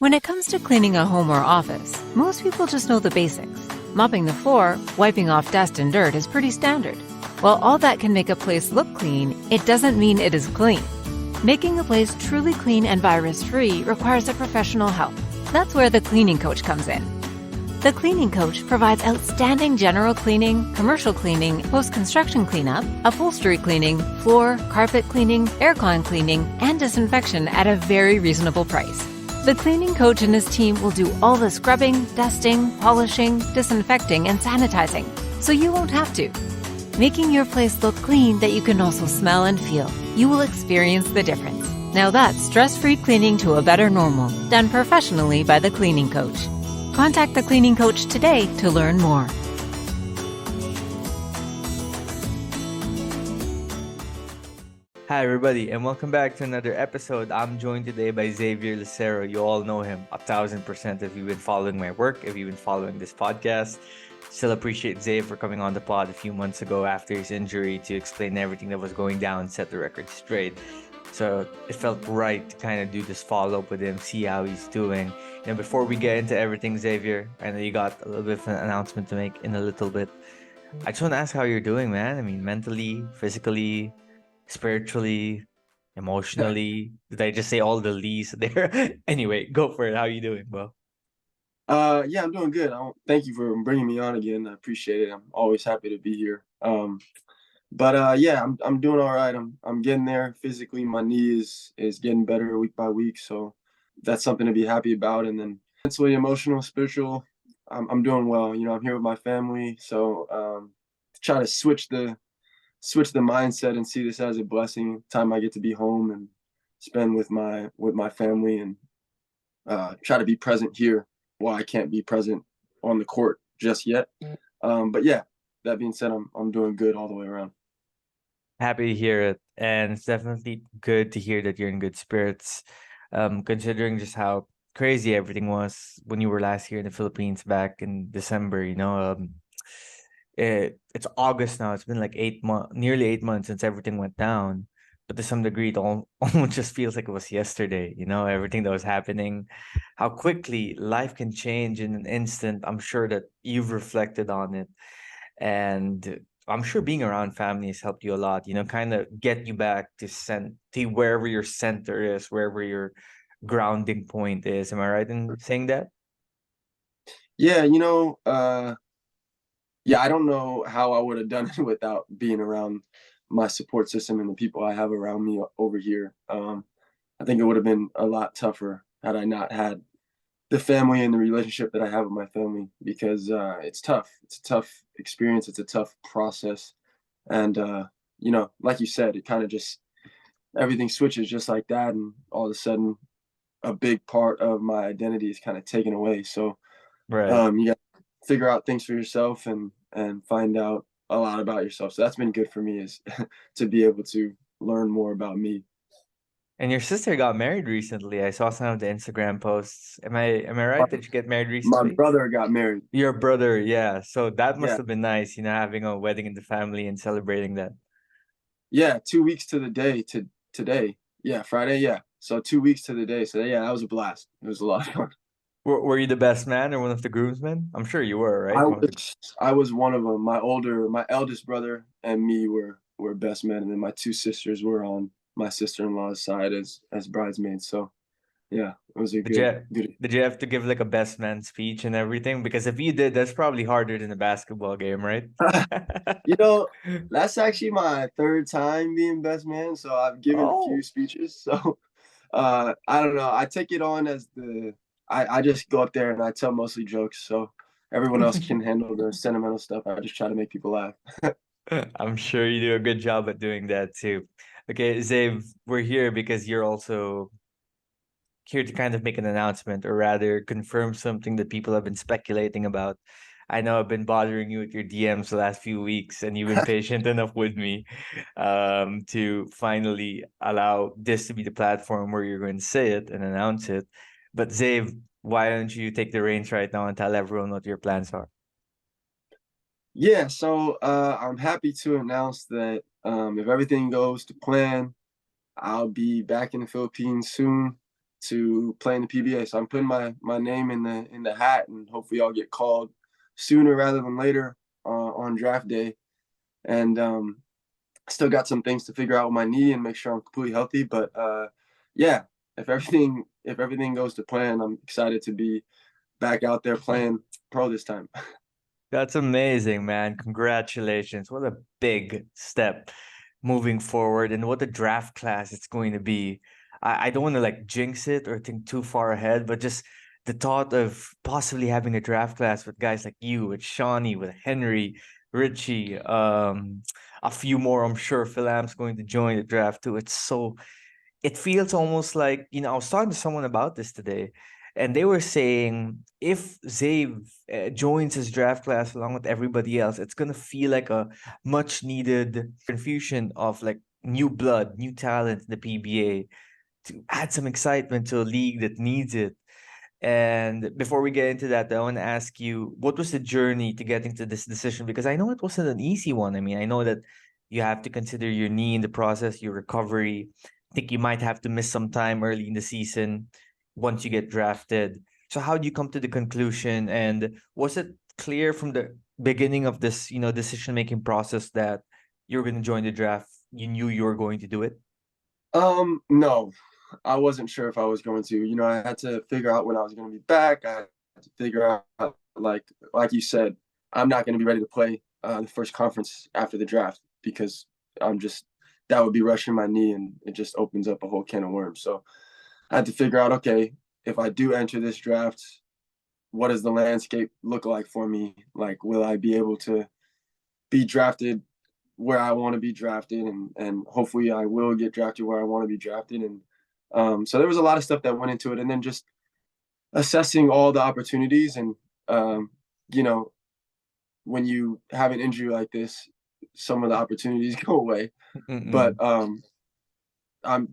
When it comes to cleaning a home or office, most people just know the basics. Mopping the floor, wiping off dust and dirt is pretty standard. While all that can make a place look clean, it doesn't mean it is clean. Making a place truly clean and virus-free requires a professional help. That's where the cleaning coach comes in. The cleaning coach provides outstanding general cleaning, commercial cleaning, post-construction cleanup, upholstery cleaning, floor, carpet cleaning, aircon cleaning, and disinfection at a very reasonable price. The cleaning coach and his team will do all the scrubbing, dusting, polishing, disinfecting, and sanitizing, so you won't have to. Making your place look clean that you can also smell and feel. You will experience the difference. Now that's stress-free cleaning to a better normal, done professionally by the cleaning coach. Contact the cleaning coach today to learn more. Hi everybody and welcome back to another episode. I'm joined today by Zavier Lucero. You all know him 1000% if you've been following my work, if you've been following this podcast. Still appreciate Zav for coming on the pod a few months ago after his injury to explain everything that was going down, set the record straight. So it felt right to kind of do this follow-up with him, see how he's doing. And before we get into everything, Zavier, I know you got a little bit of an announcement to make in a little bit. I just want to ask how you're doing, man. I mean, mentally, physically, spiritually, emotionally. Did I just say all the Lees there? Anyway, go for it. How you doing, bro? Yeah, I'm doing good. Thank you for bringing me on again. I appreciate it. I'm always happy to be here. Yeah, I'm doing all right. I'm getting there physically. My knee is getting better week by week, so that's something to be happy about. And then mentally, emotional, spiritual, I'm doing well. You know, I'm here with my family, so try to switch the mindset and see this as a blessing. Time I get to be home and spend with my family and try to be present here while I can't be present on the court just yet. But yeah, that being said, I'm doing good all the way around. Happy to hear it. And it's definitely good to hear that you're in good spirits, considering just how crazy everything was when you were last here in the Philippines back in December, it's August now. It's been like nearly 8 months since everything went down. But to some degree, it almost just feels like it was yesterday, everything that was happening, how quickly life can change in an instant. I'm sure that you've reflected on it. And I'm sure being around family has helped you a lot, kind of get you back to wherever your center is, wherever your grounding point is. Am I right in saying that? Yeah, yeah, I don't know how I would have done it without being around my support system and the people I have around me over here. I think it would have been a lot tougher had I not had the family and the relationship that I have with my family, because it's tough. It's a tough experience. It's a tough process. And, like you said, it kind of just, everything switches just like that. And all of a sudden, a big part of my identity is kind of taken away. So Right. you got to figure out things for yourself and find out a lot about yourself. So that's been good for me, is to be able to learn more about me. And your sister got married recently. I saw some of the Instagram posts. Am I right? Did you get married My recently? brother got married. Your brother, yeah. So that must Yeah. have been nice, having a wedding in the family and celebrating that. Yeah. 2 weeks to the day to today. Yeah. Friday. Yeah. So 2 weeks to the day. So yeah, that was a blast. It was a lot of fun. Were you the best man or one of the groomsmen? I'm sure you were, right? I was one of them. My eldest brother and me were best men, and then my two sisters were on my sister-in-law's side as bridesmaids. So yeah, it was a Did you good. did you have to give like a best man speech and everything? Because if you did, that's probably harder than a basketball game, right? That's actually my third time being best man, so I've given a few Oh, speeches. So I don't know. I take it on as I just go up there and I tell mostly jokes, so everyone else can handle the sentimental stuff. I just try to make people laugh. I'm sure you do a good job at doing that too. Okay, Zav, we're here because you're also here to kind of make an announcement, or rather confirm something that people have been speculating about. I know I've been bothering you with your DMs the last few weeks, and you've been patient enough with me to finally allow this to be the platform where you're going to say it and announce it. But Zav, why don't you take the reins right now and tell everyone what your plans are? Yeah, so I'm happy to announce that if everything goes to plan, I'll be back in the Philippines soon to play in the PBA. So I'm putting my name in the hat, and hopefully I'll get called sooner rather than later on draft day. And still got some things to figure out with my knee and make sure I'm completely healthy. But yeah, if everything goes to plan, I'm excited to be back out there playing pro this time. That's amazing, man. Congratulations. What a big step moving forward, and what a draft class it's going to be. I don't want to like jinx it or think too far ahead, but just the thought of possibly having a draft class with guys like you, with Shawnee, with Henry, Richie, a few more. I'm sure Phil Am's going to join the draft too. It feels almost like, I was talking to someone about this today, and they were saying if Zav joins his draft class along with everybody else, it's going to feel like a much needed infusion of like new blood, new talent in the PBA to add some excitement to a league that needs it. And before we get into that, I want to ask you, what was the journey to getting to this decision? Because I know it wasn't an easy one. I mean, I know that you have to consider your knee in the process, your recovery. I think you might have to miss some time early in the season once you get drafted. So how do you come to the conclusion? And was it clear from the beginning of this, decision-making process that you're going to join the draft? You knew you were going to do it? No, I wasn't sure if I was going to. I had to figure out when I was going to be back. I had to figure out, like you said, I'm not going to be ready to play the first conference after the draft because that would be rushing my knee, and it just opens up a whole can of worms. So I had to figure out, okay, if I do enter this draft, what does the landscape look like for me? Like, will I be able to be drafted where I want to be drafted, and hopefully I will get drafted where I want to be drafted. And so there was a lot of stuff that went into it, and then just assessing all the opportunities. And you know, when you have an injury like this, some of the opportunities go away. But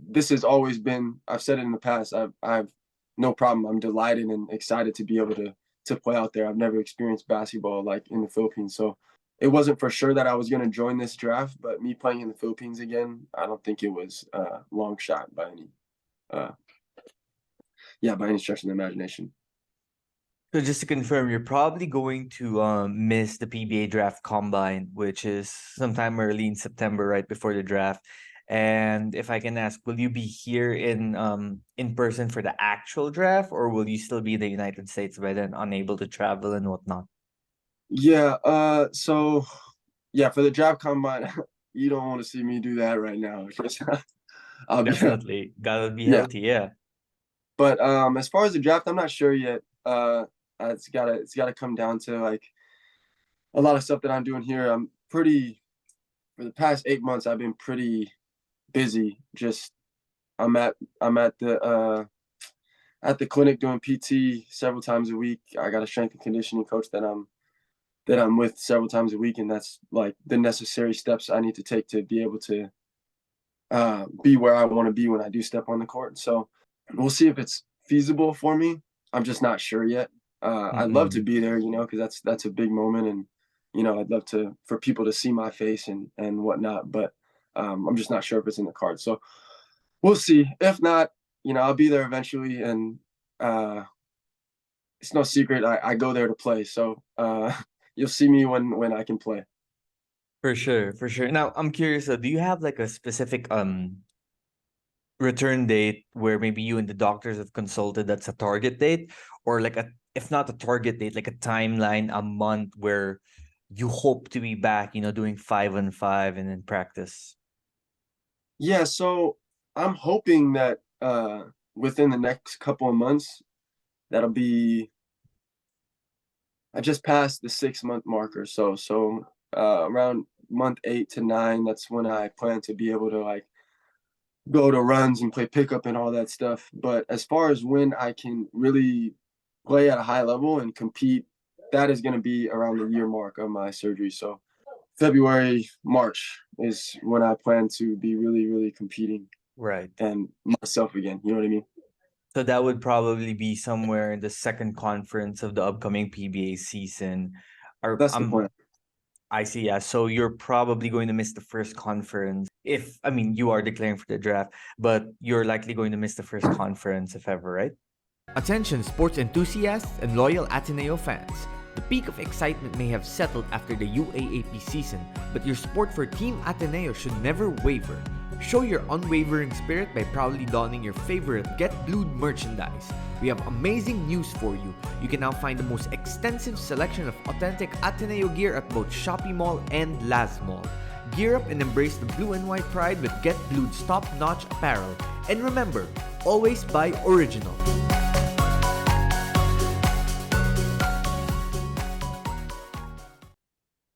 this has always been, I've said it in the past, I've no problem. I'm delighted and excited to be able to play out there. I've never experienced basketball like in the Philippines, so it wasn't for sure that I was going to join this draft. But me playing in the Philippines again, I don't think it was a long shot by any stretch of the imagination. So just to confirm, you're probably going to miss the PBA Draft Combine, which is sometime early in September, right before the draft. And if I can ask, will you be here in person for the actual draft, or will you still be in the United States by then, unable to travel and whatnot? Yeah. So yeah, for the draft combine, you don't want to see me do that right now. I'll be Definitely. Gotta be yeah. healthy, yeah. But as far as the draft, I'm not sure yet. It's gotta come down to like a lot of stuff that I'm doing here. For the past 8 months, I've been pretty busy. Just I'm at the clinic doing PT several times a week. I got a strength and conditioning coach that I'm with several times a week, and that's like the necessary steps I need to take to be able to be where I want to be when I do step on the court. So we'll see if it's feasible for me. I'm just not sure yet. I'd love to be there, because that's a big moment, and I'd love for people to see my face and whatnot. But I'm just not sure if it's in the cards. So we'll see. If not, I'll be there eventually, and it's no secret I go there to play. So you'll see me when I can play. For sure, for sure. Now, I'm curious, do you have like a specific return date where maybe you and the doctors have consulted that's a target date, or like if not a target date, like a timeline, a month where you hope to be back, doing 5-on-5 and in practice? Yeah, so I'm hoping that within the next couple of months, that'll be. I just passed the 6 month marker, so around month 8 to 9, that's when I plan to be able to like go to runs and play pickup and all that stuff. But as far as when I can really play at a high level and compete, that is going to be around the year mark of my surgery. So February, March is when I plan to be really, really competing Right. and myself again. You know what I mean? So that would probably be somewhere in the second conference of the upcoming PBA season. Are That's the plan. I see. Yeah. So you're probably going to miss the first conference if, I mean, you are declaring for the draft, but you're likely going to miss the first conference if ever, right? Attention sports enthusiasts and loyal Ateneo fans. The peak of excitement may have settled after the UAAP season, but your support for Team Ateneo should never waver. Show your unwavering spirit by proudly donning your favorite Get Blued merchandise. We have amazing news for you. You can now find the most extensive selection of authentic Ateneo gear at both Shopee Mall and Laz Mall. Gear up and embrace the blue and white pride with Get Blued's top-notch apparel. And remember, always buy original.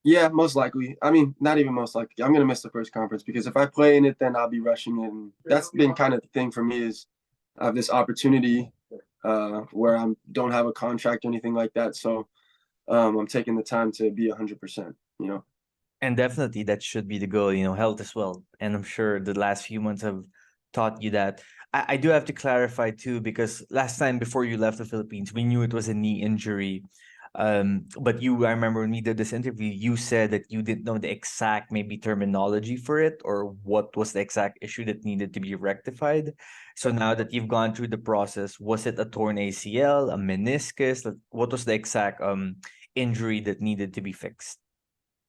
Yeah, most likely. I mean, not even most likely. I'm gonna miss the first conference because if I play in it, then I'll be rushing it. And that's been kind of the thing for me is I have this opportunity where I don't have a contract or anything like that. So I'm taking the time to be 100%, you know. And definitely that should be the goal, health as well. And I'm sure the last few months have taught you that. I do have to clarify too, because last time before you left the Philippines, we knew it was a knee injury. But I remember when we did this interview, you said that you didn't know the exact maybe terminology for it or what was the exact issue that needed to be rectified. So now that you've gone through the process, was it a torn ACL, a meniscus? What was the exact injury that needed to be fixed?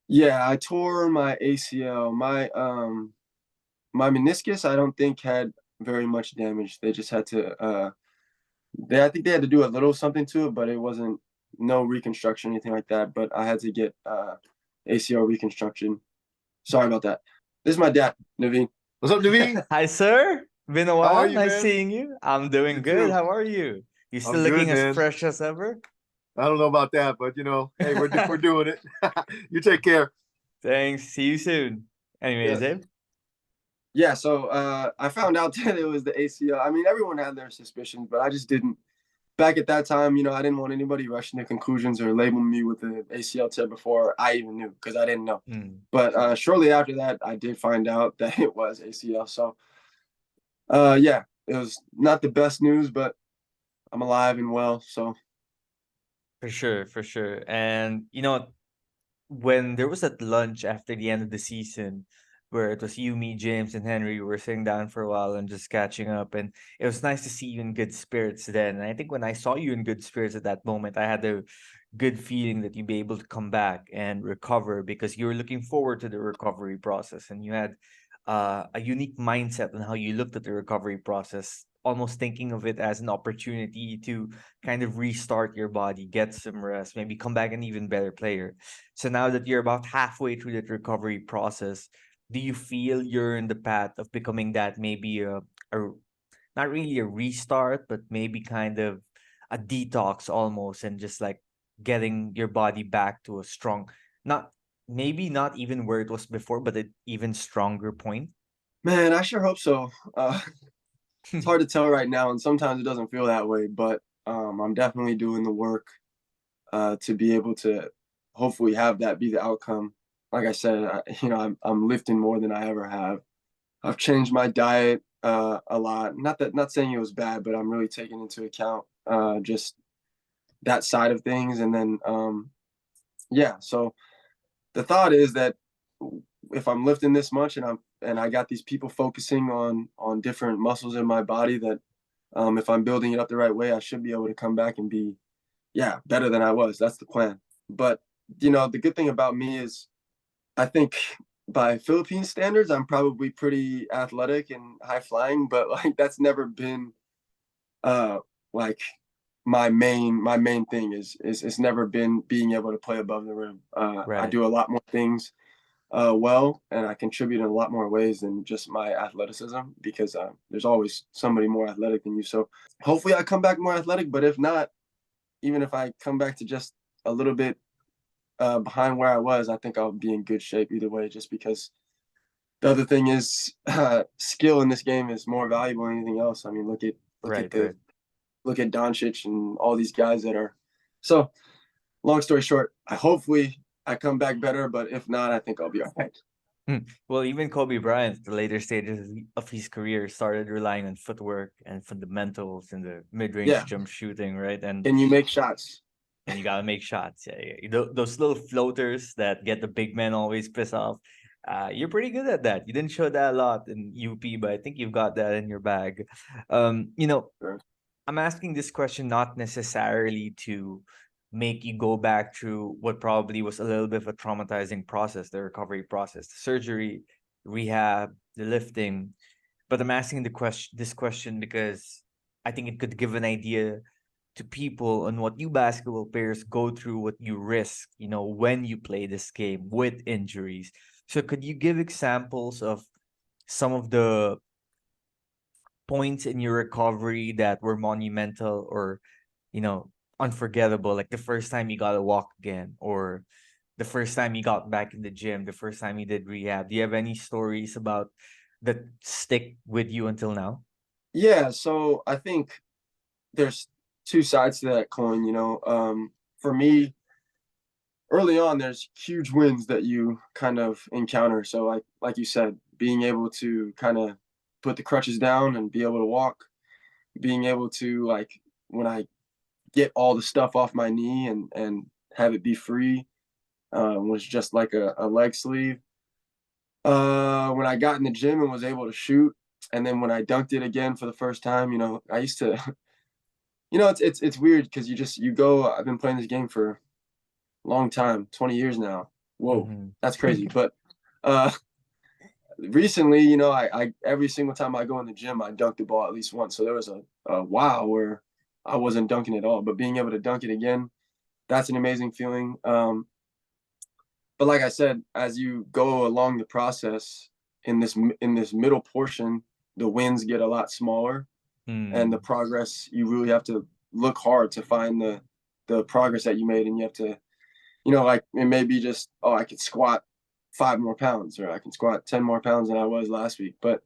Yeah, I tore my ACL. My meniscus I don't think had very much damage. They just had to I think they had to do a little something to it, but it wasn't no reconstruction, anything like that. But I had to get ACL reconstruction. Sorry about that. This is my dad, Naveen. What's up, Naveen? Hi, sir. Been a How while. are you, Nice man? seeing you. I'm doing You good. too. How are you? You still I'm looking good, as man. fresh as ever? I don't know about that, but hey, we're doing it. You take care. Thanks. See you soon. Anyways, Yes. Abe. Yeah, so I found out that it was the ACL. I mean, everyone had their suspicions, but I just didn't. Back at that time, I didn't want anybody rushing to conclusions or labeling me with an ACL tear before I even knew because I didn't know. But shortly after that, I did find out that it was ACL. So, yeah, it was not the best news, but I'm alive and well. So, For sure, for sure. And when there was that lunch after the end of the season where it was you, me, James, and Henry, we were sitting down for a while and just catching up. And it was nice to see you in good spirits then. And I think when I saw you in good spirits at that moment, I had a good feeling that you'd be able to come back and recover because you were looking forward to the recovery process and you had a unique mindset on how you looked at the recovery process, almost thinking of it as an opportunity to kind of restart your body, get some rest, maybe come back an even better player. So now that you're about halfway through that recovery process, do you feel you're in the path of becoming that maybe a not really a restart, but maybe kind of a detox almost, and just like getting your body back to a strong, not maybe not even where it was before, but an even stronger point? man, I sure hope so. It's hard to tell right now, and sometimes it doesn't feel that way, but I'm definitely doing the work to be able to hopefully have that be the outcome. Like I said, I'm lifting more than I ever have. I've changed my diet a lot. Not saying it was bad, but I'm really taking into account just that side of things. And then yeah, so the thought is that if I'm lifting this much and I got these people focusing on different muscles in my body that if I'm building it up the right way, I should be able to come back and be better than I was. That's the plan. But the good thing about me is I think by Philippine standards, I'm probably pretty athletic and high flying, but like that's never been like my main thing is it's never been being able to play above the rim. I Right. do a lot more things well, and I contribute in a lot more ways than just my athleticism because there's always somebody more athletic than you. So hopefully I come back more athletic, but if not, even if I come back to just a little bit behind where I was, I think I'll be in good shape either way. Just because the other thing is skill in this game is more valuable than anything else. I mean, Right, the right. look at Doncic and all these guys that are. So, long story short, hopefully I come back better, but if not, I think I'll be all right. Well, even Kobe Bryant, the later stages of his career, started relying on footwork and fundamentals and the mid-range Yeah. jump shooting, right? And Can you make shots? and you gotta make shots. Those little floaters that get the big men always piss off. You're pretty good at that. You didn't show that a lot in UP, but I think you've got that in your bag. You know, Sure. I'm asking this question not necessarily to make you go back through what probably was a little bit of a traumatizing process, the recovery process, the surgery, rehab, the lifting. But I'm asking this question because I think it could give an idea to people on what you basketball players go through, what you risk, when you play this game with injuries. So could you give examples of some of the points in your recovery that were monumental or, you know, unforgettable, like the first time you got to walk again, or the first time you got back in the gym, the first time you did rehab? Do you have any stories about that stick with you until now? Yeah, so I think there's two sides to that coin, for me, early on, there's huge wins that you kind of encounter. So like you said, being able to kind of put the crutches down and be able to walk, being able to, like, when I get all the stuff off my knee and have it be free, was just like a leg sleeve. When I got in the gym and was able to shoot, and then when I dunked it again for the first time, I used to, it's weird because you go. I've been playing this game for a long time, 20 years now. Whoa, Mhm. that's crazy. But uh, recently, I every single time I go in the gym, I dunk the ball at least once. So there was a wow where I wasn't dunking at all, but being able to dunk it again, that's an amazing feeling. But like I said, as you go along the process in this middle portion, the wins get a lot smaller, and the Mm. progress, you really have to look hard to find the progress that you made, and you have to, like, it may be just, oh, I could squat 5 more pounds, or I can squat 10 more pounds than I was last week. But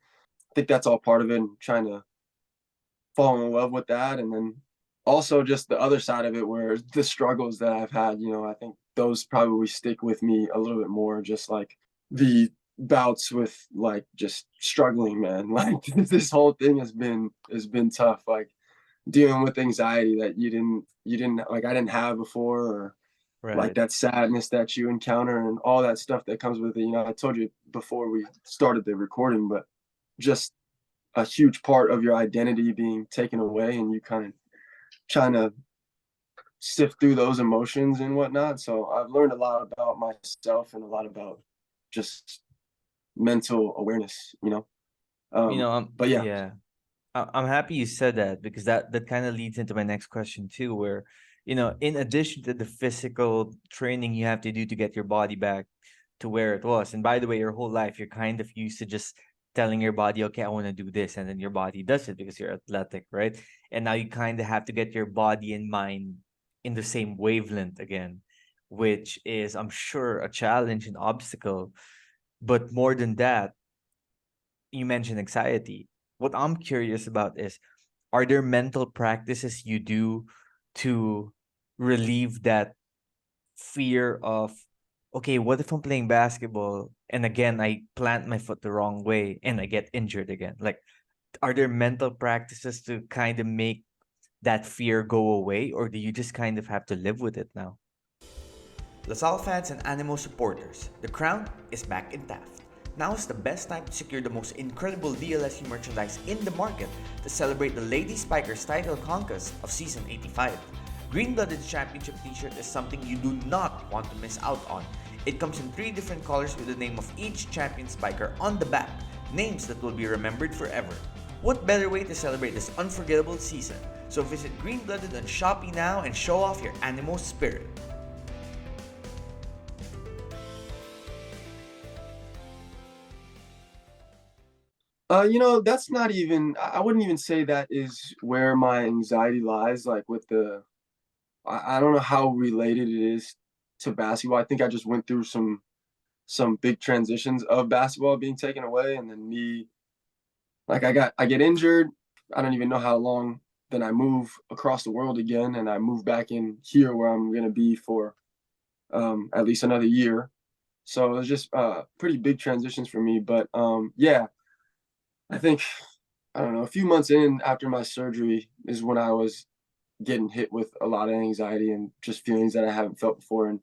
I think that's all part of it, and trying to fall in love with that. And then also just the other side of it, where the struggles that I've had, I think those probably stick with me a little bit more, just like the bouts with, like, just struggling, man. Like, this whole thing has been tough, like dealing with anxiety that you didn't like, I didn't have before, or like Right. that sadness that you encounter and all that stuff that comes with it. I told you before we started the recording, but just a huge part of your identity being taken away, and you kind of trying to sift through those emotions and whatnot. So I've learned a lot about myself and a lot about just mental awareness, but yeah. Yeah. I'm happy you said that, because that kind of leads into my next question too, where, in addition to the physical training you have to do to get your body back to where it was, and by the way, your whole life you're kind of used to just telling your body, okay, I want to do this, and then your body does it because you're athletic, right? And now you kind of have to get your body and mind in the same wavelength again, which is, I'm sure, a challenge and obstacle. But more than that, you mentioned anxiety. What I'm curious about is, are there mental practices you do to relieve that fear of, okay, what if I'm playing basketball and again I plant my foot the wrong way and I get injured again? Like, are there mental practices to kind of make that fear go away, or do you just kind of have to live with it now? LaSalle fans and Animo supporters, the crown is back in Taft. Now is the best time to secure the most incredible DLSU merchandise in the market to celebrate the Lady Spikers title conquest of Season 85. Green Blooded Championship t-shirt is something you do not want to miss out on. It comes in 3 different colors with the name of each champion spiker on the back, names that will be remembered forever. What better way to celebrate this unforgettable season? So visit Green Blooded on Shopee now and show off your Animo spirit. That's not even, I wouldn't even say that is where my anxiety lies. Like, with I don't know how related it is to basketball. I think I just went through some big transitions of basketball being taken away, and then me, like, I get injured. I don't even know how long. Then I move across the world again, and I move back in here where I'm gonna be for at least another year. So it was just pretty big transitions for me. But yeah, I think, I don't know, a few months in after my surgery is when I was getting hit with a lot of anxiety and just feelings that I haven't felt before. And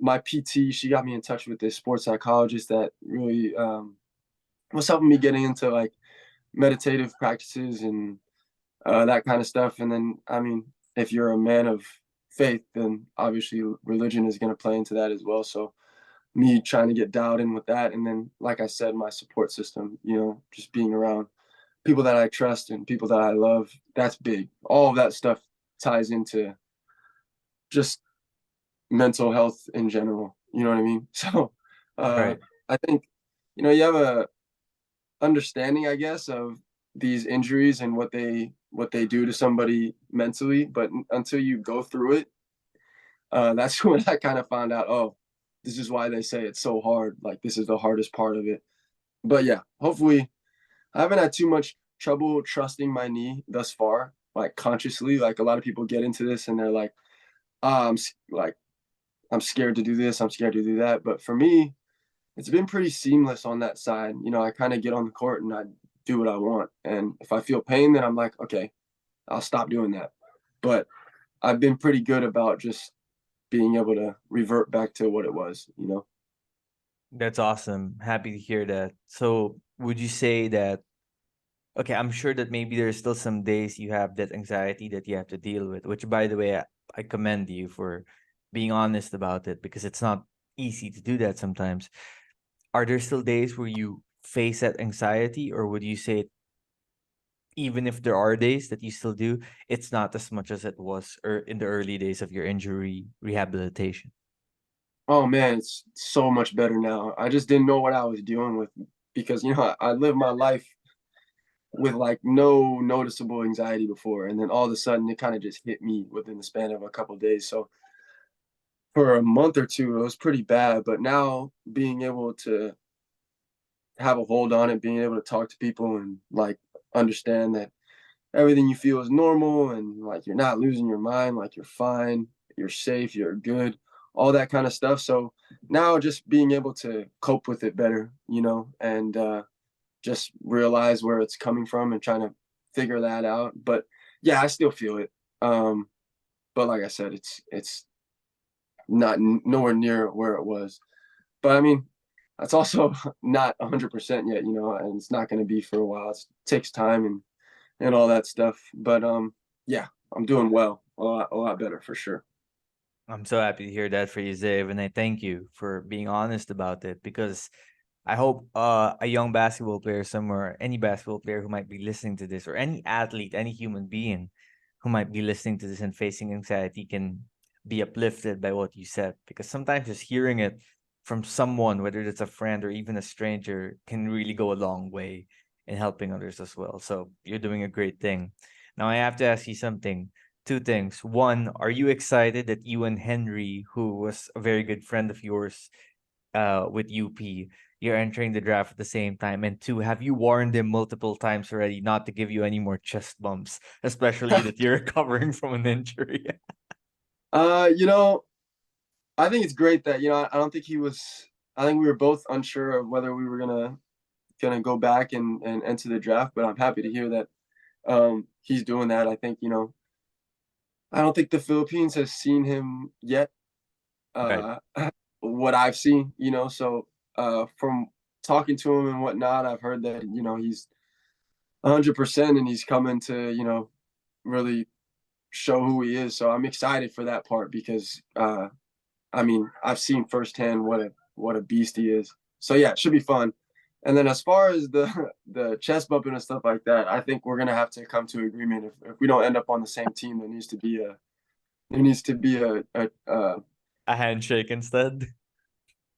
my PT, she got me in touch with this sports psychologist that really was helping me getting into like meditative practices and that kind of stuff. And then, I mean, if you're a man of faith, then obviously religion is going to play into that as well. So me trying to get dialed in with that. And then, like I said, my support system, just being around people that I trust and people that I love, that's big. All of that stuff ties into just mental health in general. You know what I mean? So Right. I think, you have a understanding, I guess, of these injuries and what they do to somebody mentally, but until you go through it, that's when I kind of found out, oh, this is why they say it's so hard. Like this is the hardest part of it. But yeah, hopefully I haven't had too much trouble trusting my knee thus far, like consciously. Like a lot of people get into this and they're like, like I'm scared to do this, I'm scared to do that. But for me, it's been pretty seamless on that side. I kind of get on the court and I do what I want. And if I feel pain, then I'm like, okay, I'll stop doing that. But I've been pretty good about just being able to revert back to what it was. That's awesome. Happy to hear that. So, would you say that, okay, I'm sure that maybe there's still some days you have that anxiety that you have to deal with, which, by the way, I commend you for being honest about it because it's not easy to do that sometimes. Are there still days where you face that anxiety, or would you say, even if there are days that you still do, it's not as much as it was in the early days of your injury rehabilitation? Oh man, it's so much better now. I just didn't know what I was dealing with because I lived my life with like no noticeable anxiety before, and then all of a sudden it kind of just hit me within the span of a couple of days. So for a month or two, it was pretty bad. But now being able to have a hold on it, being able to talk to people and like understand that everything you feel is normal and like you're not losing your mind, like you're fine, you're safe, you're good, all that kind of stuff. So now just being able to cope with it better, and just realize where it's coming from and trying to figure that out. But yeah, I still feel it. But like I said, it's not nowhere near where it was. But I mean, that's also not 100% yet, and it's not going to be for a while. It takes time and all that stuff. But yeah, I'm doing well, a lot better for sure. I'm so happy to hear that for you, Zave, and I thank you for being honest about it because I hope a young basketball player somewhere, any basketball player who might be listening to this, or any athlete, any human being who might be listening to this and facing anxiety can be uplifted by what you said. Because sometimes just hearing it from someone, whether it's a friend or even a stranger, can really go a long way in helping others as well. So you're doing a great thing. Now I have to ask you something. Two things. One, are you excited that you and Henry, who was a very good friend of yours, with UP, you're entering the draft at the same time? And two, have you warned him multiple times already not to give you any more chest bumps, especially that you're recovering from an injury? uh, you know, I think it's great that I don't think he was. I think we were both unsure of whether we were gonna go back and enter the draft, but I'm happy to hear that he's doing that. I think I don't think the Philippines has seen him yet. Right. Uh, what I've seen, so from talking to him and whatnot, I've heard that he's 100% and he's coming to really show who he is. So I'm excited for that part because I mean I've seen firsthand what a beast he is. So yeah, it should be fun. And then as far as the the chest bumping and stuff like that, I think we're gonna have to come to agreement. If we don't end up on the same team, there needs to be a A handshake instead.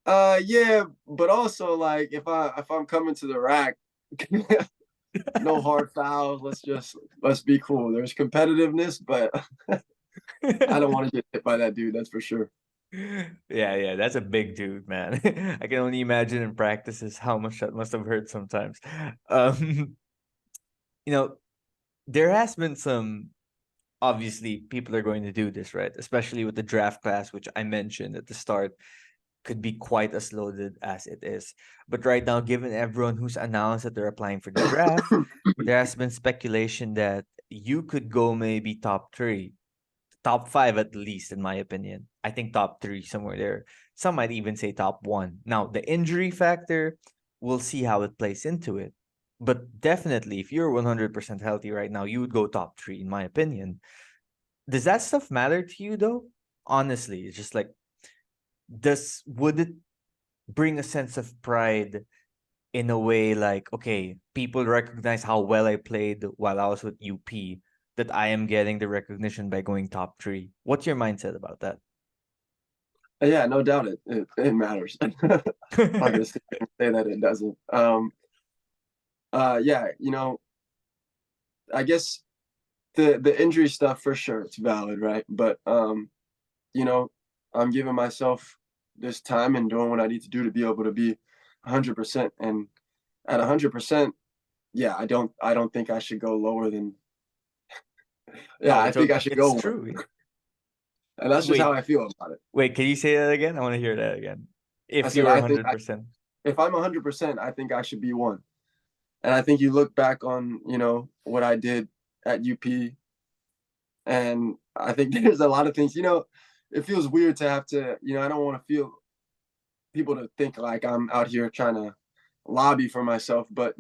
yeah, but also like if I'm coming to the rack, no hard fouls. Let's be cool. There's competitiveness, but I don't want to get hit by that dude. That's for sure. Yeah, that's a big dude, man. I can only imagine in practices how much that must have hurt sometimes. Um, you know, there has been some, obviously people are going to do this, right? Especially with the draft class, which I mentioned at the start, could be quite as loaded as it is. But right now, given everyone who's announced that they're applying for the draft, there has been speculation that you could go maybe top 3, top 5 at least, in my opinion. I think top 3 somewhere there. Some might even say top 1. Now, the injury factor, we'll see how it plays into it. But definitely, if you're 100% healthy right now, you would go top 3, in my opinion. Does that stuff matter to you, though? Honestly, it's just like, would it bring a sense of pride in a way like, okay, people recognize how well I played while I was with UP, that I am getting the recognition by going top 3? What's your mindset about that? Yeah, no doubt it matters. I'm not gonna say that it doesn't. Yeah, I guess the injury stuff for sure, it's valid, right? But you know, I'm giving myself this time and doing what I need to do to be able to be 100%. And at 100%, yeah, I don't think I should go lower than. Yeah, No, I think I should go it's one. true. And that's just how Wait, I feel about it. wait, can you say that again? I want to hear that again. I If said you're I think 100%. if I'm 100%, I think I should be one. And I think you look back on, what I did at UP, and I think there's a lot of things, it feels weird to have to, I don't want to feel people to think like I'm out here trying to lobby for myself. But,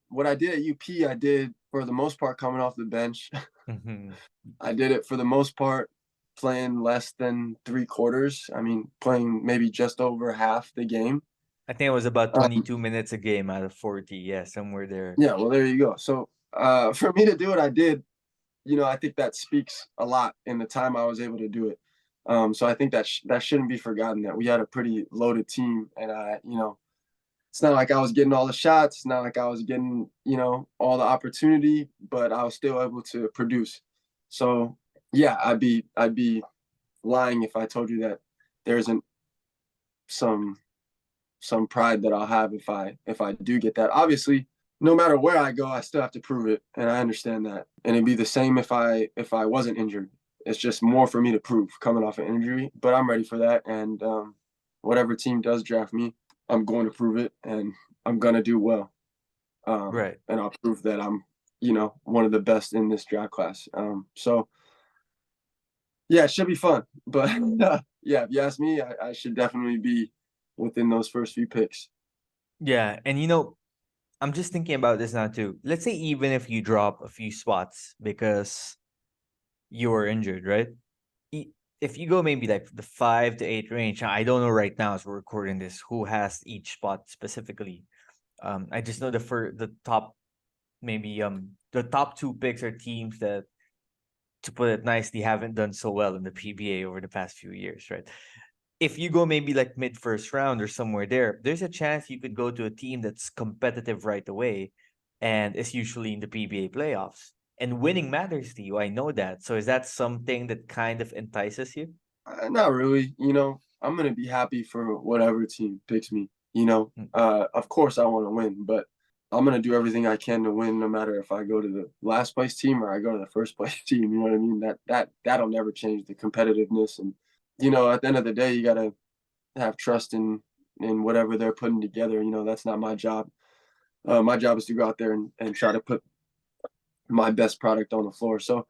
what I did at UP, I did for the most part coming off the bench. Mhm. I did it for the most part playing less than 3 quarters. I mean, playing maybe just over half the game. I think it was about Um, 22 minutes a game out of 40. Yeah, somewhere there. yeah, well, there you go. So for me to do what I did, I think that speaks a lot in the time I was able to do it. So I think that shouldn't be forgotten, that we had a pretty loaded team, and it's not like I was getting all the shots, it's not like I was getting, all the opportunity, but I was still able to produce. So yeah, I'd be lying if I told you that there isn't some pride that I'll have if I do get that. Obviously, no matter where I go, I still have to prove it, and I understand that. And it'd be the same if I wasn't injured. It's just more for me to prove coming off an injury, but I'm ready for that. And whatever team does draft me, I'm going to prove it, and I'm gonna do well. Right. And I'll prove that I'm, one of the best in this draft class. So yeah, it should be fun. But yeah, if you ask me, I should definitely be within those first few picks. Yeah, and I'm just thinking about this now too. Let's say even if you drop a few spots because you were injured, right? If you go maybe like the 5 to 8 range, I don't know right now as we're recording this who has each spot specifically. I just know the top, maybe the top 2 picks are teams that, to put it nicely, haven't done so well in the PBA over the past few years, right? If you go maybe like mid first round or somewhere there, there's a chance you could go to a team that's competitive right away and is usually in the PBA playoffs. And winning matters to you. I know that. So is that something that kind of entices you? Not really. I'm gonna be happy for whatever team picks me. Mm. Of course I want to win, but I'm gonna do everything I can to win, no matter if I go to the last place team or I go to the first place team. You know what I mean? That'll never change the competitiveness, and at the end of the day, you gotta have trust in whatever they're putting together. That's not my job. My job is to go out there and try to put my best product on the floor. So,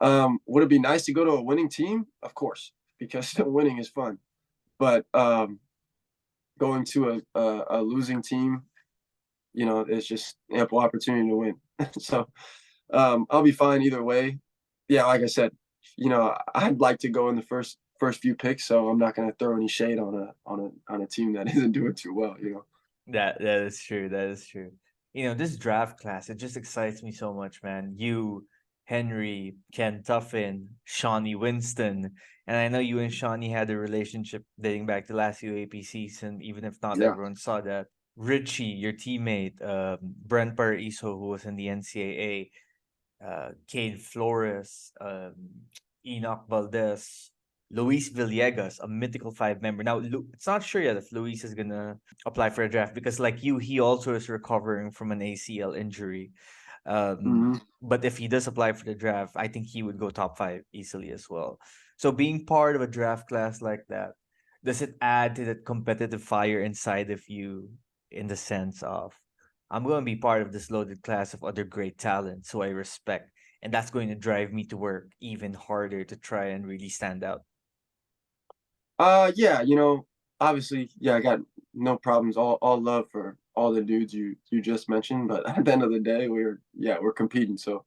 would it be nice to go to a winning team? Of course, because winning is fun. But going to a losing team, it's just ample opportunity to win. So I'll be fine either way. Yeah, like I said, I'd like to go in the first few picks, so I'm not going to throw any shade on a team that isn't doing too well. That is true. That is true. This draft class, it just excites me so much, man. You, Henry, Ken Tuffin, Shawnee Winston. And I know you and Shawnee had a relationship dating back to last UAP season, even if not Yeah. everyone saw that. Richie, your teammate, Brent Paraiso, who was in the NCAA, Cade Flores, Enoch Valdez, Luis Villegas, a mythical 5 member. Now, it's not sure yet if Luis is gonna apply for a draft because, like you, he also is recovering from an ACL injury. hmm But if he does apply for the draft, I think he would go top 5 easily as well. So being part of a draft class like that, does it add to that competitive fire inside of you, in the sense of, I'm going to be part of this loaded class of other great talents who I respect, and that's going to drive me to work even harder to try and really stand out. Yeah, obviously, yeah, I got no problems, all love for all the dudes you just mentioned, but at the end of the day, we're competing. So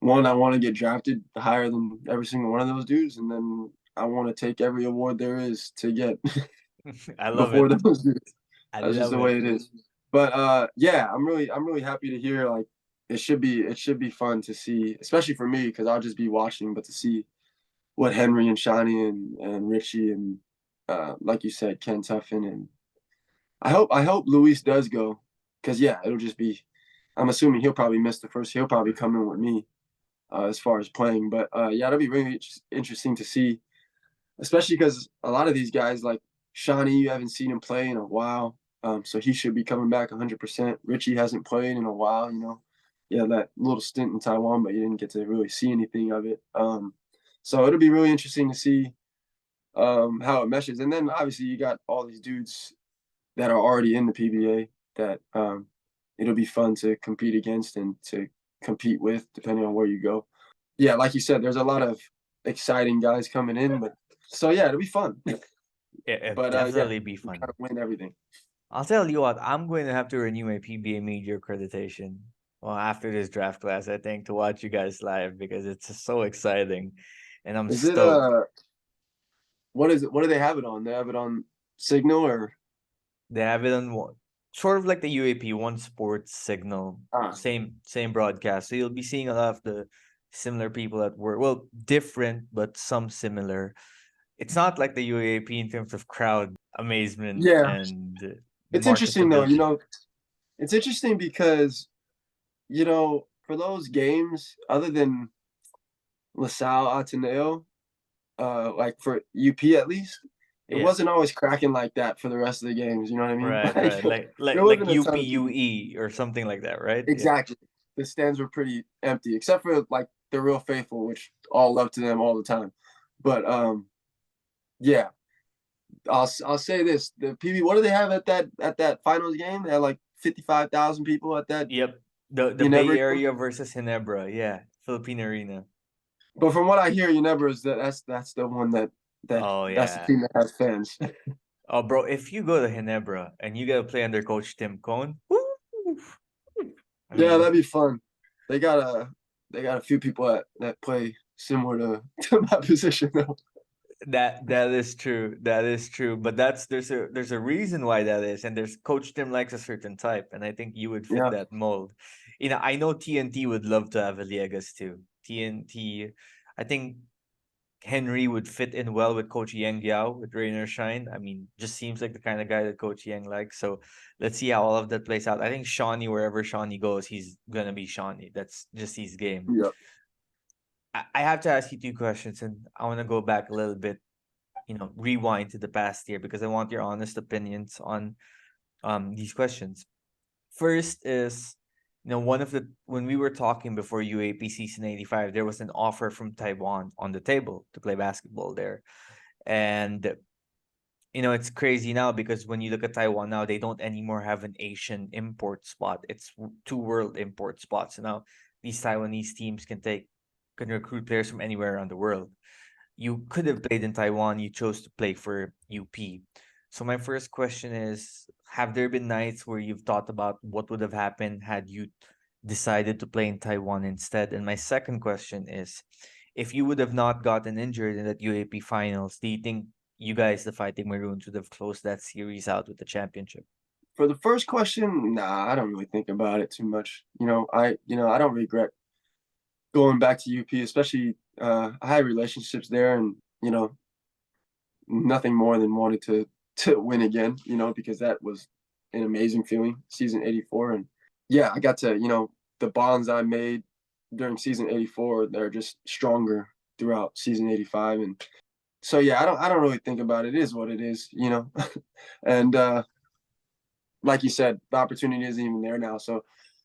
one, I want to get drafted higher than every single one of those dudes, and then I want to take every award there is to get I love before it. those dudes. I That's just love the it. way it is. But yeah, I'm really happy to hear, like, it should be fun to see, especially for me, because I'll just be watching, but to see what Henry and Shawnee and Richie and like you said, Ken Tuffin, and I hope Luis does go, because yeah, it'll just be. I'm assuming he'll probably miss the first. He'll probably come in with me as far as playing, but yeah, it'll be really interesting to see, especially because a lot of these guys like Shawnee, you haven't seen him play in a while, so he should be coming back 100%. Richie hasn't played in a while, Yeah, that little stint in Taiwan, but you didn't get to really see anything of it. So it'll be really interesting to see how it meshes. And then obviously you got all these dudes that are already in the PBA that it'll be fun to compete against and to compete with, depending on where you go. Yeah, like you said, there's a lot of exciting guys coming in, but so yeah, it'll be fun. It But yeah, definitely be we fun. gotta win everything. I'll tell you what, I'm going to have to renew my PBA major accreditation. Well, after this draft class, I think, to watch you guys live because it's just so exciting, and I'm Is it stoked. what is it? What do they have it on? They have it on Signal or They have it on sort of like the UAP One Sports Signal, ah? same broadcast. So you'll be seeing a lot of the similar people at work. Well, different, but some similar. It's not like the UAP in terms of crowd amazement Yeah, and it's interesting though. marketability. It's interesting because for those games, other than LaSalle Ateneo, like for UP at least, it Yeah. wasn't always cracking like that for the rest of the games. You know what I mean? Right, right. Like There like wasn't like a ton of people. UPUE or something like that, right? Yeah. Exactly. The stands were pretty empty, except for like the real faithful, which all love to them all the time. But yeah, I'll say this: the PB. What do they have at that finals game? They had like 55,000 people at that. Yep. The You Bay never. Area versus Ginebra. Yeah. Philippine Arena. But from what I hear, you never is that's the one Oh that's the yeah. team that has fans. Oh bro, if you go to Ginebra and you gotta play under Coach Tim Cohn, woo, I Yeah, mean that'd be fun. They got a few people that play similar to my position though. that is true. That is true. But there's a reason why that is, and there's Coach Tim likes a certain type, and I think you would fit Yeah, that mold. I know TNT would love to have Villegas too. TNT, I think Henry would fit in well with Coach Yang Yao with Rain or Shine. I mean, just seems like the kind of guy that Coach Yang likes. So let's see how all of that plays out. I think Shawnee, wherever Shawnee goes, he's gonna be Shawnee. That's just his game. yeah. I have to ask you two questions, and I want to go back a little bit, rewind to the past year because I want your honest opinions on these questions. First is, one of the when we were talking before UAP season 85, there was an offer from Taiwan on the table to play basketball there. And it's crazy now because when you look at Taiwan now, they don't anymore have an Asian import spot. It's two world import spots. Now these Taiwanese teams can recruit players from anywhere around the world. You could have played in Taiwan, you chose to play for UP. So my first question is, have there been nights where you've thought about what would have happened had you decided to play in Taiwan instead? And my second question is, if you would have not gotten injured in that UAP finals, do you think you guys, the Fighting Maroons, would have closed that series out with the championship? For the first question, nah, I don't really think about it too much. I don't regret going back to UP, especially I had relationships there, and nothing more than wanting to win again. Because that was an amazing feeling, season 84, and yeah, I got to the bonds I made during season 84. They're just stronger throughout season 85, and so yeah, I don't really think about it. It is what it is, and like you said, the opportunity isn't even there now. So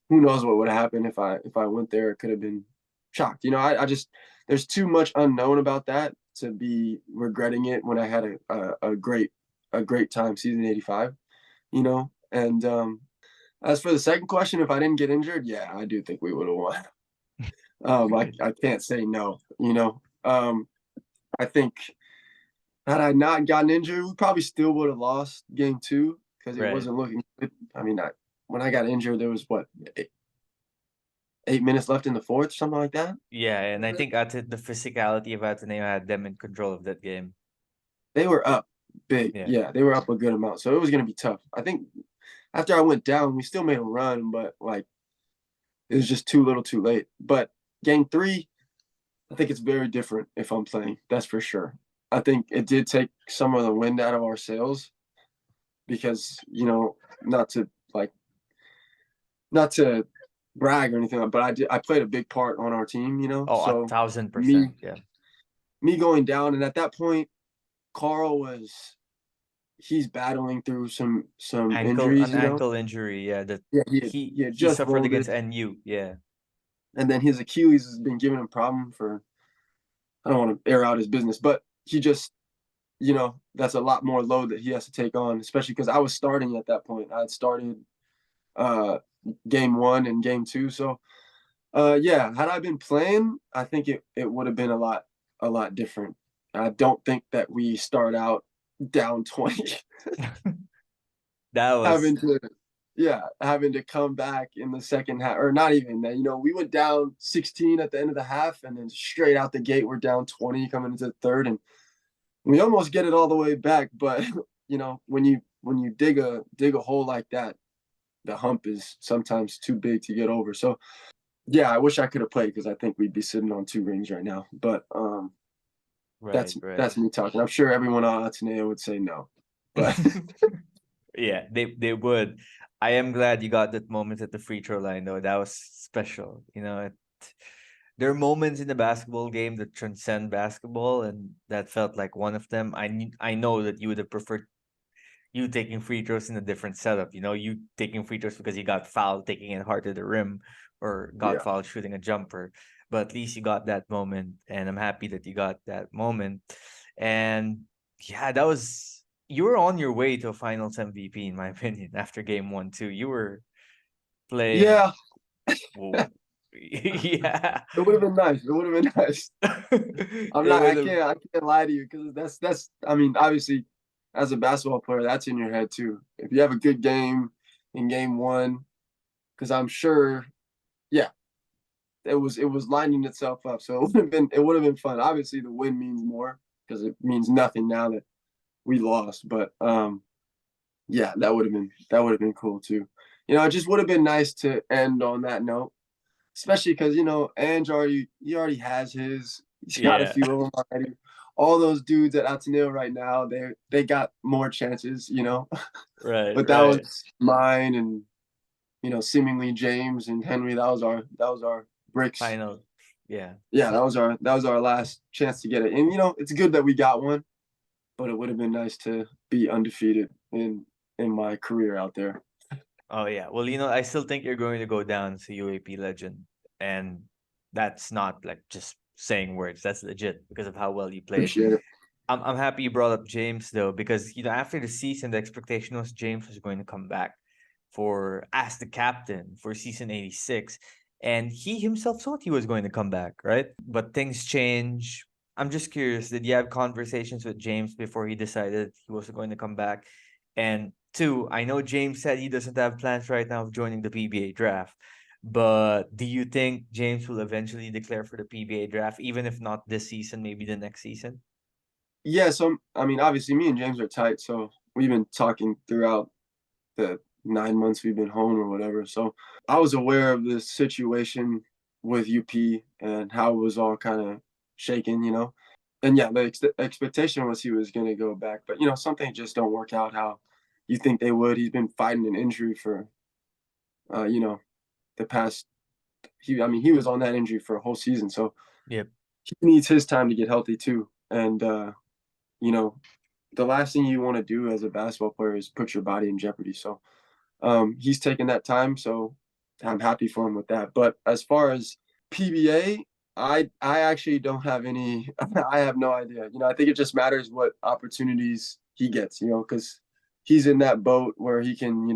who knows what would have happened if I went there? It could have been shocked. I just there's too much unknown about that to be regretting it when I had a great time season 85. And as for the second question, if I didn't get injured, yeah, I do think we would have won. I can't say no, you know. I think had I not gotten injured, we probably still would have lost game 2 because it Right. wasn't looking good. I mean, when I got injured, there was what 8 minutes left in the fourth, something like that. Yeah, and I think the physicality of Ateneo had them in control of that game. They were up big. Yeah. Yeah, they were up a good amount. So it was gonna be tough. I think after I went down, we still made a run, but like it was just too little too late. But game 3, I think it's very different if I'm playing. That's for sure. I think it did take some of the wind out of our sails because, not to like not to brag or anything, but I played a big part on our team, Oh, So 1,000%. me Yeah. me going down, and at that point, Carl he's battling through some injuries, An ankle injury. Yeah, that Yeah, he had he just suffered rolled it, against NU. Yeah. and then his Achilles has been giving him problem for. I don't want to air out his business, but he just, that's a lot more load that he has to take on, especially because I was starting at that point. I had started uh, game 1 and game 2, so yeah. Had I been playing, I think it would have been a lot different. I don't think that we start out down 20, That was having to having to come back in the second half, or not even that. We went down 16 at the end of the half, and then straight out the gate we're down 20 coming into the third, and we almost get it all the way back. But when you dig a hole like that, the hump is sometimes too big to get over. So yeah, I wish I could have played because I think we'd be sitting on 2 rings right now. But right, that's right. that's me talking. I'm sure everyone on Ateneo would say no, but Yeah, they would. I am glad you got that moment at the free throw line though. That was special. There are moments in the basketball game that transcend basketball, and that felt like one of them. I know that you would have preferred you taking free throws in a different setup. You taking free throws because you got fouled, taking it hard to the rim, or got yeah. fouled shooting a jumper. But at least you got that moment, and I'm happy that you got that moment. And yeah, you were on your way to a Finals MVP, in my opinion, after game 1 too. You were playing. Yeah, Whoa. Yeah. it would have been nice. It would have been nice. I'm It not. would have. I can't lie to you because that's. I mean, obviously, as a basketball player, that's in your head too. If you have a good game in game 1, because I'm sure, yeah, it was lining itself up. So it would have been fun. Obviously, the win means more because it means nothing now that we lost. But yeah, that would have been cool too. It just would have been nice to end on that note, especially because Ange he already has his. He's got a Yeah. few of them already. All those dudes at Ateneo right now, they got more chances, Right, but that right. was mine, and seemingly James and Henry. That was our bricks. Final. Yeah. Yeah, that was our last chance to get it. And it's good that we got one, but it would have been nice to be undefeated in my career out there. Oh yeah. Well, I still think you're going to go down as a UAP legend, and that's not like just saying words. That's legit because of how well you played. Appreciate it. I'm happy you brought up James though, because after the season, the expectation was James was going to come back for as the captain for season 86, and he himself thought he was going to come back, right? But things change. I'm just curious, did you have conversations with James before he decided he was going to come back? And two, I know James said he doesn't have plans right now of joining the PBA draft, but do you think James will eventually declare for the PBA draft, even if not this season, maybe the next season? Yeah, so I mean, obviously, me and James are tight, so we've been talking throughout the 9 months we've been home or whatever. So I was aware of the situation with UP and how it was all kind of shaken, And yeah, the expectation was he was going to go back, but some things just don't work out how you think they would. He's been fighting an injury for, the past. He was on that injury for a whole season, so Yep. he needs his time to get healthy too. And you know, the last thing you want to do as a basketball player is put your body in jeopardy. So he's taking that time, so I'm happy for him with that. But as far as PBA, I actually don't have any. I have no idea. I think it just matters what opportunities he gets. Because he's in that boat where he can,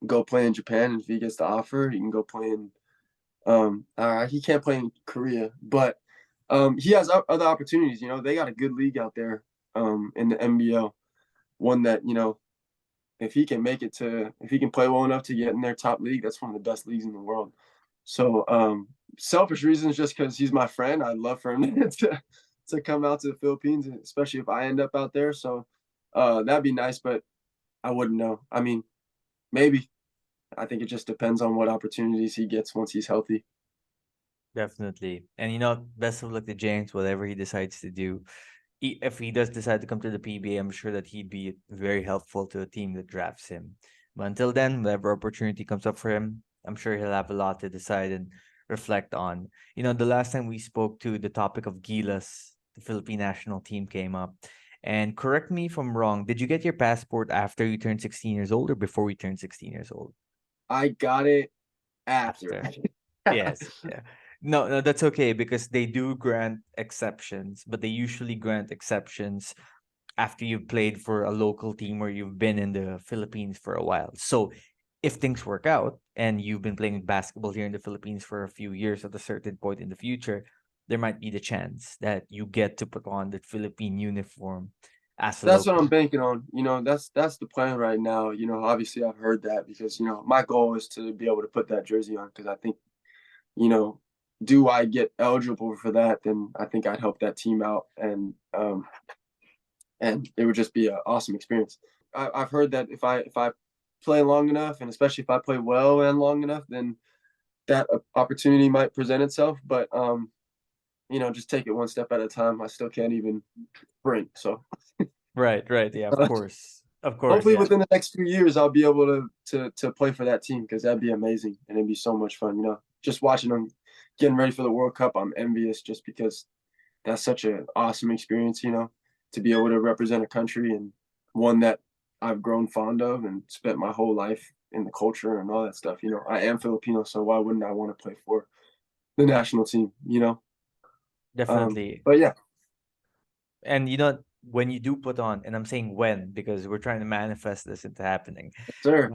go play in Japan, and if he gets the offer, he can go play in He can't play in Korea, but he has other opportunities. You know, they got a good league out there in the NBL. One that, you know, if he can if he can play well enough to get in their top league, that's one of the best leagues in the world. So selfish reasons, just because he's my friend, I'd love for him to come out to the Philippines, especially if I end up out there. So that'd be nice, but I wouldn't know. I mean, maybe. I think it just depends on what opportunities he gets once he's healthy. Definitely. And you know, best of luck to James, whatever he decides to do. If he does decide to come to the PBA, I'm sure that he'd be very helpful to a team that drafts him. But until then, whatever opportunity comes up for him, I'm sure he'll have a lot to decide and reflect on. You know, the last time we spoke to the topic of Gilas, the Philippine national team came up. And correct me if I'm wrong, did you get your passport after you turned 16 years old or before you turned 16 years old? I got it after. After. Yes. Yeah. No, no, that's okay because they do grant exceptions, but they usually grant exceptions after you've played for a local team or you've been in the Philippines for a while. So if things work out and you've been playing basketball here in the Philippines for a few years at a certain point in the future, there might be the chance that you get to put on the Philippine uniform as a That's what local. I'm banking on. You know, that's the plan right now. You know, obviously I've heard that because, you know, my goal is to be able to put that jersey on because I think, you know, do I get eligible for that, then I think I'd help that team out and it would just be an awesome experience. I've heard that if I play long enough and especially if I play well and long enough, then that opportunity might present itself. But you know, just take it one step at a time. I still can't even sprint, so Right, right. Yeah, of course. Of course, hopefully yeah. within the next few years I'll be able to play for that team because that'd be amazing and it'd be so much fun. You know, just watching them getting ready for the World Cup, I'm envious just because that's such an awesome experience. You know, to be able to represent a country and one that I've grown fond of and spent my whole life in the culture and all that stuff. You know, I am Filipino, so why wouldn't I want to play for the national team? You know, Definitely. but yeah, And you know, when you do put on, and I'm saying when because we're trying to manifest this into happening. sir.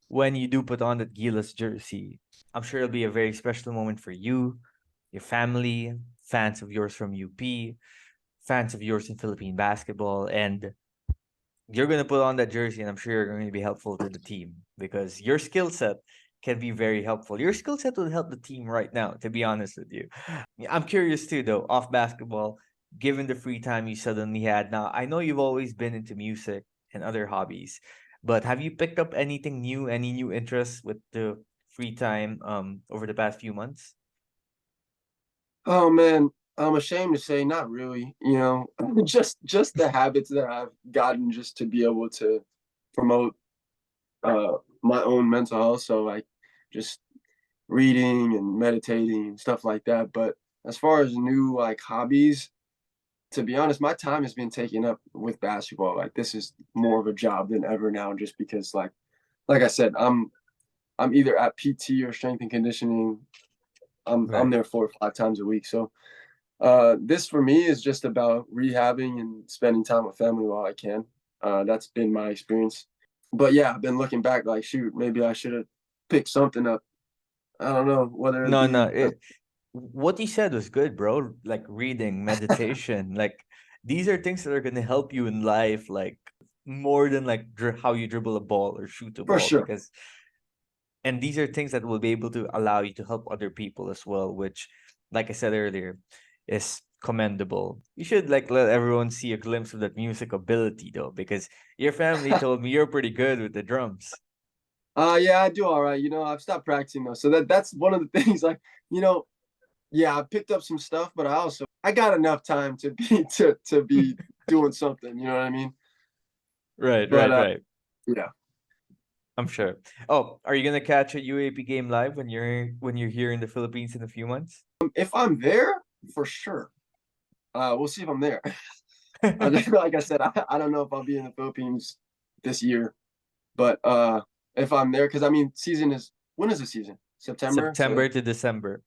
When you do put on that Gilas jersey, I'm sure it'll be a very special moment for you, your family, fans of yours from UP, fans of yours in Philippine basketball, and you're gonna put on that jersey, and I'm sure you're going to be helpful to the team because your skill set can be very helpful. Your skill set will help the team right now, to be honest with you. Yeah, I'm curious too, though, off basketball, given the free time you suddenly had. Now, I know you've always been into music and other hobbies, but have you picked up anything new, any new interests with the free time over the past few months? Oh man, I'm ashamed to say not really. You know, just the habits that I've gotten just to be able to promote my own mental health. So like just reading and meditating and stuff like that. But as far as new like hobbies, to be honest, my time has been taken up with basketball. Like this is more of a job than ever now, just because like I said, I'm either at PT or strength and conditioning. I'm Right. there 4 or 5 times a week. So this for me is just about rehabbing and spending time with family while I can. That's been my experience. But yeah, I've been looking back like, shoot, maybe I should have picked something up. I don't know whether it No, no. be What you said was good, bro. Like reading, meditation, like these are things that are gonna help you in life, like more than like how you dribble a ball or shoot a for ball, sure. because and these are things that will be able to allow you to help other people as well, which, like I said earlier, is commendable. You should like let everyone see a glimpse of that music ability though, because your family told me you're pretty good with the drums. Yeah, I do all right. You know, I've stopped practicing though. So that's one of the things like, you know, yeah, I picked up some stuff, but I got enough time to be to be doing something, you know what I mean? Right, But right, right. yeah. I'm sure. Oh, are you gonna catch a UAP game live when you're here in the Philippines in a few months? If I'm there, for sure. We'll see if I'm there. Like I said, I don't know if I'll be in the Philippines this year, but if I'm there, because I mean, season is when is the season? September to September to December.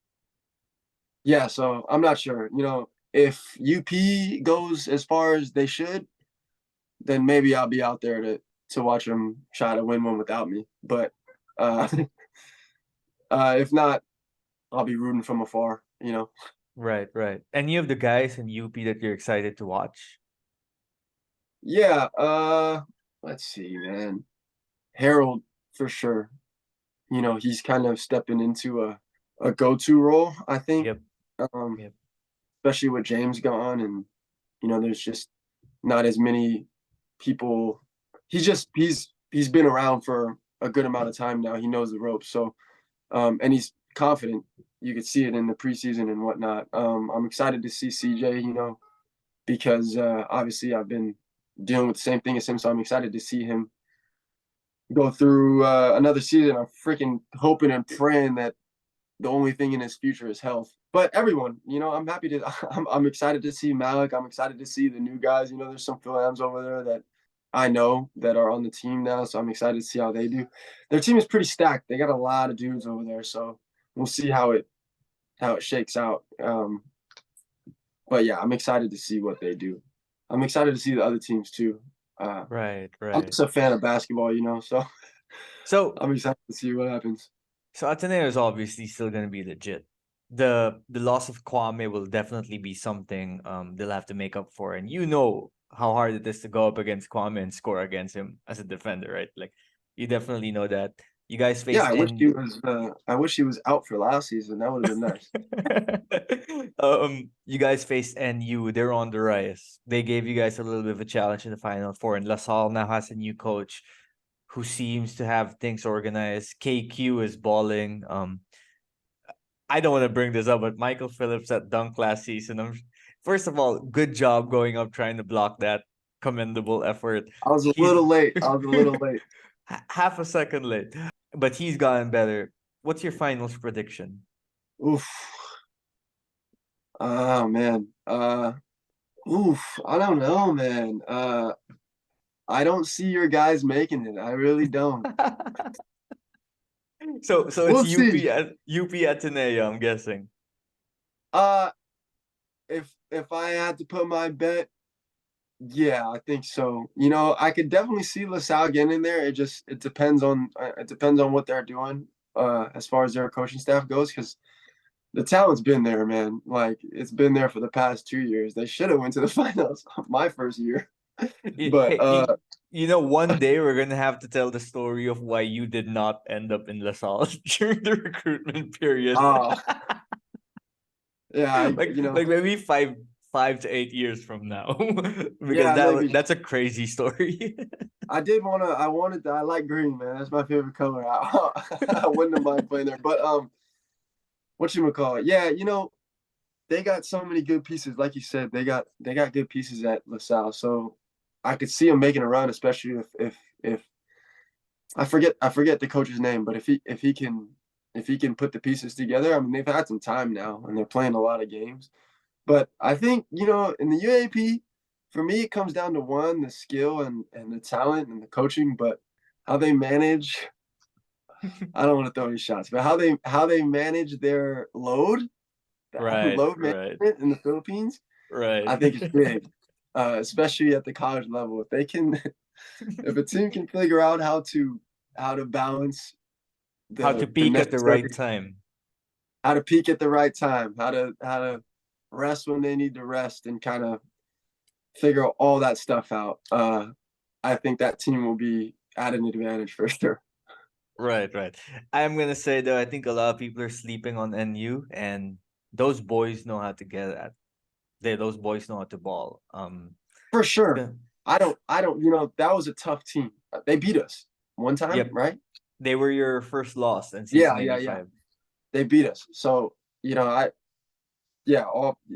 yeah. So I'm not sure. You know, if UP goes as far as they should, then maybe I'll be out there to watch them try to win one without me. But uh, if not, I'll be rooting from afar, you know. Right, right. Any of the guys in UP that you're excited to watch? Yeah, let's see, man. Harold for sure. You know, he's kind of stepping into a go-to role, I think. Yep, Um, yep. especially with James gone, and you know, there's just not as many people. He's been around for a good amount of time now. He knows the ropes, so and he's confident. You could see it in the preseason and whatnot. I'm excited to see CJ, you know, because obviously I've been dealing with the same thing as him, so I'm excited to see him go through another season. I'm freaking hoping and praying that the only thing in his future is health. But everyone, you know, I'm happy to. I'm excited to see Malik. I'm excited to see the new guys. You know, there's some Philams over there that I know that are on the team now, so I'm excited to see how they do. Their team is pretty stacked. They got a lot of dudes over there, so we'll see how it shakes out. But yeah, I'm excited to see what they do. I'm excited to see the other teams too. Uh, Right, I'm right. just a fan of basketball, you know, so So I'm excited to see what happens. So Ateneo is obviously still going to be legit. The loss of Kwame will definitely be something they'll have to make up for, and you know how hard it is to go up against Kwame and score against him as a defender, right? Like you definitely know that. You guys Yeah, faced NU. I wish he was out for last season. That would have been nice. You guys faced NU. They're on the rise. They gave you guys a little bit of a challenge in the Final Four, and LaSalle now has a new coach who seems to have things organized. KQ is balling. I don't want to bring this up, but Michael Phillips at dunk last season. First of all, good job going up trying to block that. Commendable effort. I was a He's little late. I was a little late. half a second late, but he's gotten better. What's your finals prediction? Oof. Oh man. Oof. I don't know, man. I don't see your guys making it. I really don't. So it's We'll see. UP Ateneo, I'm guessing. Uh, if I had to put my bet, yeah, I think so. You know, I could definitely see LaSalle getting in there. It depends on what they're doing as far as their coaching staff goes, because the talent's been there, man. Like it's been there for the past 2 years. They should have went to the finals my first year. But Hey, you know, one day we're gonna have to tell the story of why you did not end up in LaSalle during the recruitment period. uh yeah, Like maybe 5 to 8 years from now, because yeah, maybe. that's a crazy story. I like green, man. That's my favorite color. I wouldn't have mind playing there. But what you call it? Yeah, you know, they got so many good pieces. Like you said, they got good pieces at LaSalle. So I could see them making a run, especially if I forget the coach's name, but if he can put the pieces together. I mean, they've had some time now and they're playing a lot of games. But I think, you know, in the UAP, for me, it comes down to one, the skill and the talent and the coaching, but how they manage. I don't want to throw any shots, but how they manage their load, Right, load right, management in the Philippines, right. I think is big, especially at the college level. If they can, if a team can figure out how to balance How to the peak at the right necessary, time. how to peak at the right time, how to rest when they need to rest, and kind of figure all that stuff out. I think that team will be at an advantage for sure. Right, right. I'm gonna say though, I think a lot of people are sleeping on NU, and those boys know how to get at. Those boys know how to ball. For It's sure. gonna, I don't, you know, that was a tough team. They beat us one time, yep. right? They were your first loss in season Yeah, yeah, yeah. 95. They beat us. So, you know, yeah,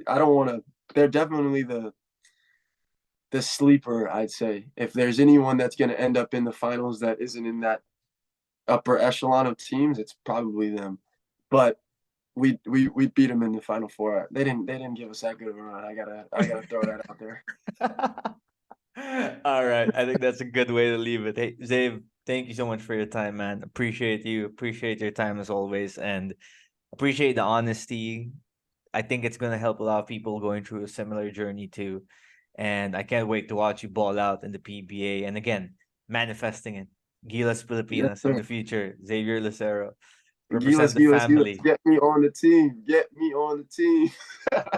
I don't want to, they're definitely the sleeper, I'd say. If there's anyone that's going to end up in the finals that isn't in that upper echelon of teams, it's probably them. But we beat them in the final four. They didn't give us that good of a run. I gotta throw that out there. All right. I think that's a good way to leave it. Hey, Zave, thank you so much for your time, man. Appreciate you. Appreciate your time as always. And appreciate the honesty. I think it's gonna help a lot of people going through a similar journey too. And I can't wait to watch you ball out in the PBA. And again, manifesting it. Gilas Yes, Pilipinas in sir. the future. Zavier Lucero. Represent the Gilas, family. get me on the team. Get me on the team.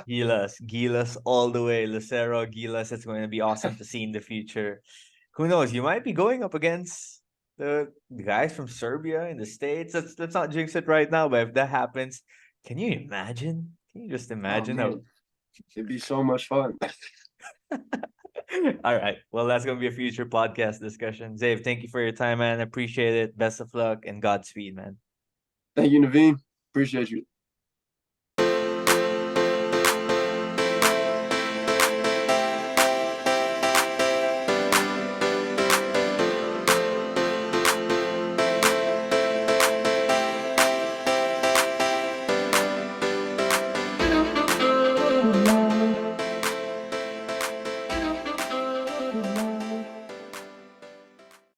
Gilas all the way. Lucero, Gilas, it's going to be awesome to see in the future. Who knows? You might be going up against the guys from Serbia in the States. Let's not jinx it right now, but if that happens, can you imagine? Can you just Oh, imagine how? man. It'd be so much fun. All right. Well, that's going to be a future podcast discussion. Zave, thank you for your time, man. Appreciate it. Best of luck and Godspeed, man. Thank you, Naveen. Appreciate you.